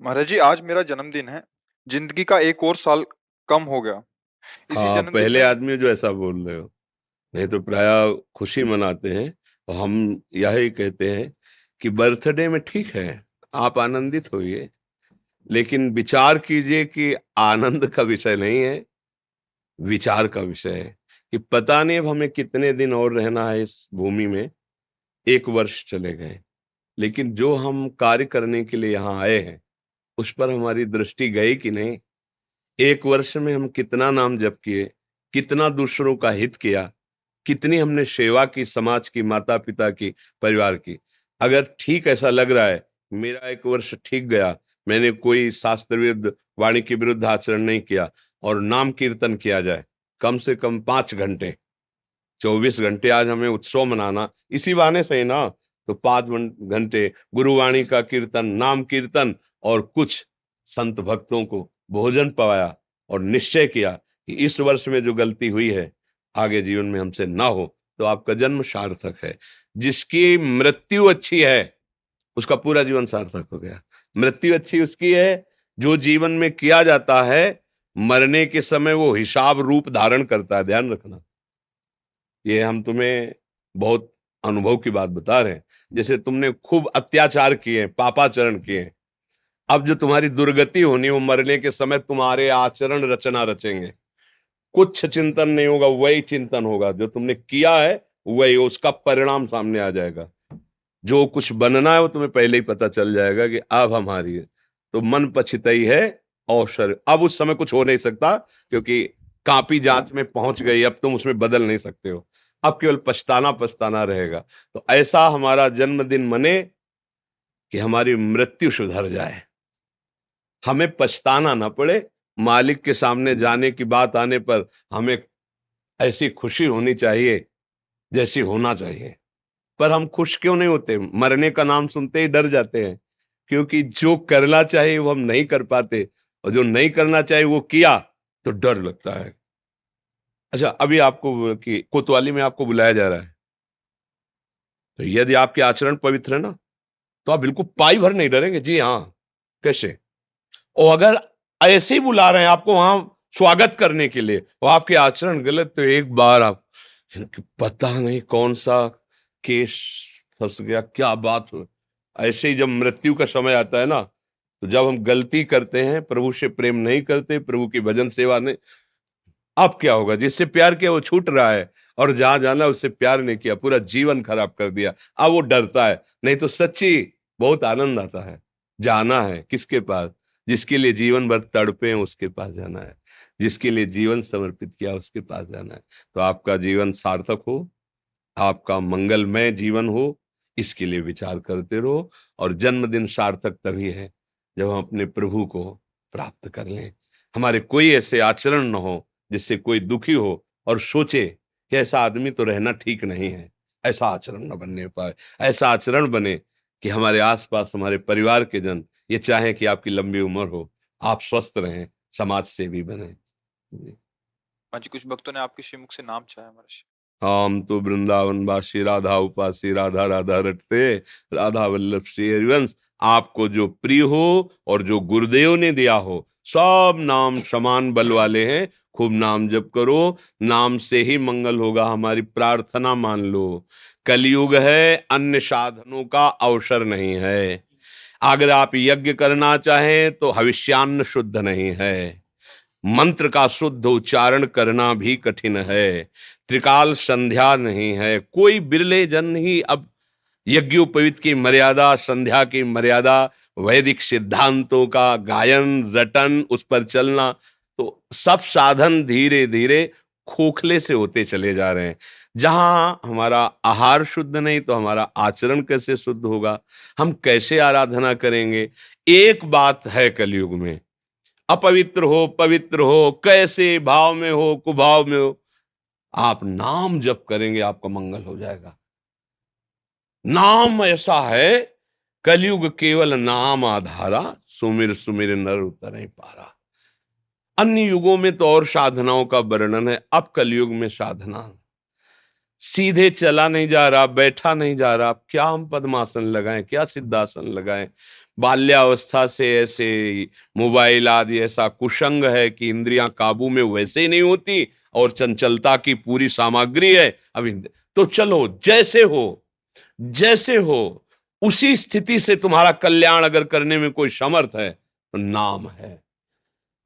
महाराज जी, आज मेरा जन्मदिन है। जिंदगी का एक और साल कम हो गया। इसी हाँ, जन्मदिन पहले में आदमी हो जो ऐसा बोल रहे हो। नहीं तो प्राय खुशी मनाते हैं। और हम यही कहते हैं कि बर्थडे में ठीक है, आप आनंदित होइए, लेकिन विचार कीजिए कि आनंद का विषय नहीं है, विचार का विषय है। कि पता नहीं अब हमें कितने दिन और रहना है इस भूमि में। 1 वर्ष चले गए, लेकिन जो हम कार्य करने के लिए यहाँ आए हैं उस पर हमारी दृष्टि गई कि नहीं। 1 वर्ष में हम कितना नाम जप किए, कितना दूसरों का हित किया, कितनी हमने सेवा की, समाज की, माता पिता की, परिवार की। अगर ठीक ऐसा लग रहा है मेरा 1 वर्ष ठीक गया, मैंने कोई शास्त्र विरुद्ध, वाणी के विरुद्ध आचरण नहीं किया, और नाम कीर्तन किया जाए कम से कम 5 घंटे, 24 घंटे आज हमें उत्सव मनाना इसी बहाने से ही ना। तो 5 घंटे गुरुवाणी का कीर्तन, नाम कीर्तन, और कुछ संत भक्तों को भोजन पवाया, और निश्चय किया कि इस वर्ष में जो गलती हुई है आगे जीवन में हमसे ना हो, तो आपका जन्म सार्थक है। जिसकी मृत्यु अच्छी है उसका पूरा जीवन सार्थक हो गया। मृत्यु अच्छी उसकी है जो जीवन में किया जाता है, मरने के समय वो हिसाब रूप धारण करता है, ध्यान रखना। ये हम तुम्हें बहुत अनुभव की बात बता रहे हैं। जैसे तुमने खूब अत्याचार किए, पापाचरण किए, अब जो तुम्हारी दुर्गति होनी, वो मरने के समय तुम्हारे आचरण रचना रचेंगे। कुछ चिंतन नहीं होगा, वही चिंतन होगा जो तुमने किया है, वही उसका परिणाम सामने आ जाएगा। जो कुछ बनना है वो तुम्हें पहले ही पता चल जाएगा कि अब हमारी है। तो मन पछितई है अवसर, अब उस समय कुछ हो नहीं सकता, क्योंकि कापी जांच में पहुंच गई, अब तुम उसमें बदल नहीं सकते हो। अब केवल पछताना पछताना रहेगा। तो ऐसा हमारा जन्मदिन मने कि हमारी मृत्यु सुधर जाए, हमें पछताना ना पड़े। मालिक के सामने जाने की बात आने पर हमें ऐसी खुशी होनी चाहिए जैसी होना चाहिए। पर हम खुश क्यों नहीं होते? मरने का नाम सुनते ही डर जाते हैं, क्योंकि जो करना चाहिए वो हम नहीं कर पाते, और जो नहीं करना चाहिए वो किया तो डर लगता है। अच्छा, अभी आपको कि कोतवाली में आपको बुलाया जा रहा है, तो यदि आपके आचरण पवित्र है ना, तो आप बिल्कुल पाई भर नहीं डरेंगे। जी हाँ, कैसे? और अगर ऐसे ही बुला रहे हैं आपको वहां स्वागत करने के लिए, और आपके आचरण गलत, तो एक बार आप, पता नहीं कौन सा केस फंस गया, क्या बात हो। ऐसे ही जब मृत्यु का समय आता है ना, तो जब हम गलती करते हैं, प्रभु से प्रेम नहीं करते, प्रभु की भजन सेवा नहीं, अब क्या होगा? जिससे प्यार किया वो छूट रहा है, और जहां जाना उससे प्यार नहीं किया, पूरा जीवन खराब कर दिया। अब वो डरता है। नहीं तो सच्ची बहुत आनंद आता है। जाना है किसके पास? जिसके लिए जीवन भर तड़पे हैं उसके पास जाना है, जिसके लिए जीवन समर्पित किया उसके पास जाना है। तो आपका जीवन सार्थक हो, आपका मंगलमय जीवन हो, इसके लिए विचार करते रहो। और जन्मदिन सार्थक तभी है जब हम अपने प्रभु को प्राप्त कर लें। हमारे कोई ऐसे आचरण न हो जिससे कोई दुखी हो और सोचे कि ऐसा आदमी तो रहना ठीक नहीं है। ऐसा आचरण न बनने पाए। ऐसा आचरण बने कि हमारे आसपास हमारे परिवार के जन ये चाहें कि आपकी लंबी उम्र हो, आप स्वस्थ रहें, समाज सेवी बने। जी। हाँ जी, कुछ भक्तों ने आपके श्रीमुख से नाम चाहा है महाराज। हम तो वृंदावन वासी, राधा उपासी, राधा राधा रटते, राधा वल्लभ श्री हरिवंश। आपको जो प्रिय हो और जो गुरुदेव ने दिया हो, सब नाम समान बल वाले हैं। खूब नाम जप करो, नाम से ही मंगल होगा। हमारी प्रार्थना मान लो। कलयुग है, अन्य साधनों का अवसर नहीं है। अगर आप यज्ञ करना चाहें तो हविष्यान्न शुद्ध नहीं है, मंत्र का शुद्ध उच्चारण करना भी कठिन है, त्रिकाल संध्या नहीं है। कोई बिरले जन ही अब यज्ञोपवीत की मर्यादा, संध्या की मर्यादा, वैदिक सिद्धांतों का गायन रटन, उस पर चलना, तो सब साधन धीरे धीरे खोखले से होते चले जा रहे हैं। जहां हमारा आहार शुद्ध नहीं तो हमारा आचरण कैसे शुद्ध होगा? हम कैसे आराधना करेंगे? एक बात है कलयुग में, अपवित्र हो पवित्र हो, कैसे भाव में हो कुभाव में हो, आप नाम जप करेंगे आपका मंगल हो जाएगा। नाम ऐसा है, कलयुग केवल नाम आधारा, सुमिर सुमिर नर उतरे पारा। अन्य युगों में तो और साधनाओं का वर्णन है, अब कलयुग में साधना सीधे चला नहीं जा रहा, बैठा नहीं जा रहा। क्या हम पद्मासन लगाएं, क्या सिद्धासन लगाएं? बाल्यावस्था से ऐसे मोबाइल आदि ऐसा कुसंग है कि इंद्रियां काबू में वैसे ही नहीं होती, और चंचलता की पूरी सामग्री है अभी। तो चलो, जैसे हो उसी स्थिति से तुम्हारा कल्याण अगर करने में कोई समर्थ है तो नाम है।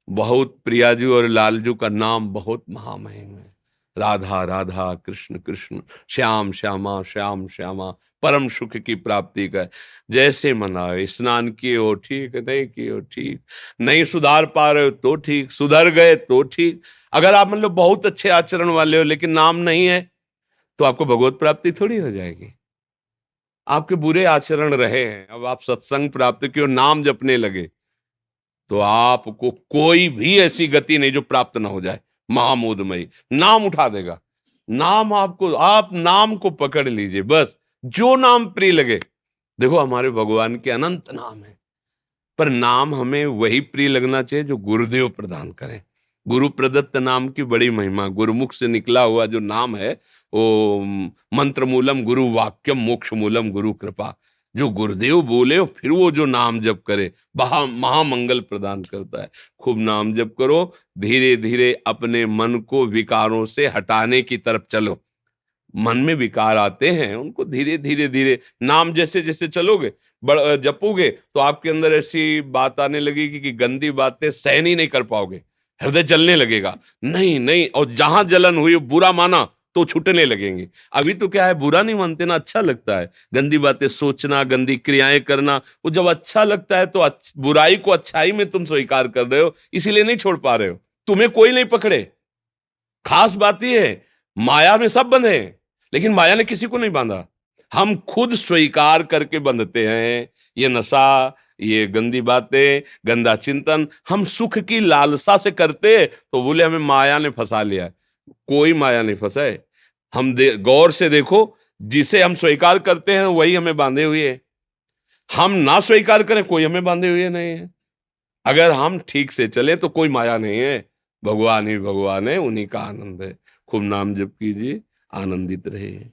बहुत प्रियाजू और लालजू का नाम बहुत महामहिम है। राधा राधा, कृष्ण कृष्ण, श्याम श्यामा, श्याम श्यामा, परम सुख की प्राप्ति का। जैसे मनाए, स्नान किए हो ठीक, नहीं किए हो ठीक, नहीं सुधार पा रहे हो तो ठीक, सुधर गए तो ठीक। अगर आप मतलब बहुत अच्छे आचरण वाले हो लेकिन नाम नहीं है, तो आपको भगवत प्राप्ति थोड़ी हो जाएगी। आपके बुरे आचरण रहे हैं, अब आप सत्संग प्राप्त किए, नाम जपने लगे, तो आपको कोई भी ऐसी गति नहीं जो प्राप्त ना हो जाए। महामोदमयी नाम उठा देगा। नाम आपको, आप नाम को पकड़ लीजिए बस, जो नाम प्रिय लगे। देखो, हमारे भगवान के अनंत नाम है, पर नाम हमें वही प्रिय लगना चाहिए जो गुरुदेव प्रदान करें। गुरु प्रदत्त नाम की बड़ी महिमा, गुरुमुख से निकला हुआ जो नाम है वो मंत्र मूलम गुरु वाक्यम मोक्ष मूलम गुरु कृपा। जो गुरुदेव बोले फिर वो जो नाम जप करे, महामंगल प्रदान करता है। खूब नाम जप करो, धीरे धीरे अपने मन को विकारों से हटाने की तरफ चलो। मन में विकार आते हैं, उनको धीरे धीरे धीरे नाम जैसे जैसे चलोगे, जपोगे, तो आपके अंदर ऐसी बात आने लगेगी कि गंदी बातें सहन ही नहीं कर पाओगे, हृदय जलने लगेगा। नहीं नहीं, और जहां जलन हुई बुरा माना तो छूटने लगेंगे। अभी तो क्या है, बुरा नहीं मानते ना, अच्छा लगता है। गंदी बातें सोचना, गंदी क्रियाएं करना, वो जब अच्छा लगता है तो बुराई को अच्छाई में तुम स्वीकार कर रहे हो, इसीलिए नहीं छोड़ पा रहे हो। तुम्हें कोई नहीं पकड़े। खास बात यह है, माया में सब बंधे हैं, लेकिन माया ने किसी को नहीं बांधा। हम खुद स्वीकार करके बंधते हैं। ये नशा, ये गंदी बातें, गंदा चिंतन हम सुख की लालसा से करते, तो बोले हमें माया ने फंसा लिया है। कोई माया नहीं फंसा है। हम गौर से देखो, जिसे हम स्वीकार करते हैं वही हमें बांधे हुए है। हम ना स्वीकार करें, कोई हमें बांधे हुए नहीं है। अगर हम ठीक से चले तो कोई माया नहीं है, भगवान ही भगवान है, उन्हीं का आनंद है। खूब नाम जप कीजिए, आनंदित रहिए।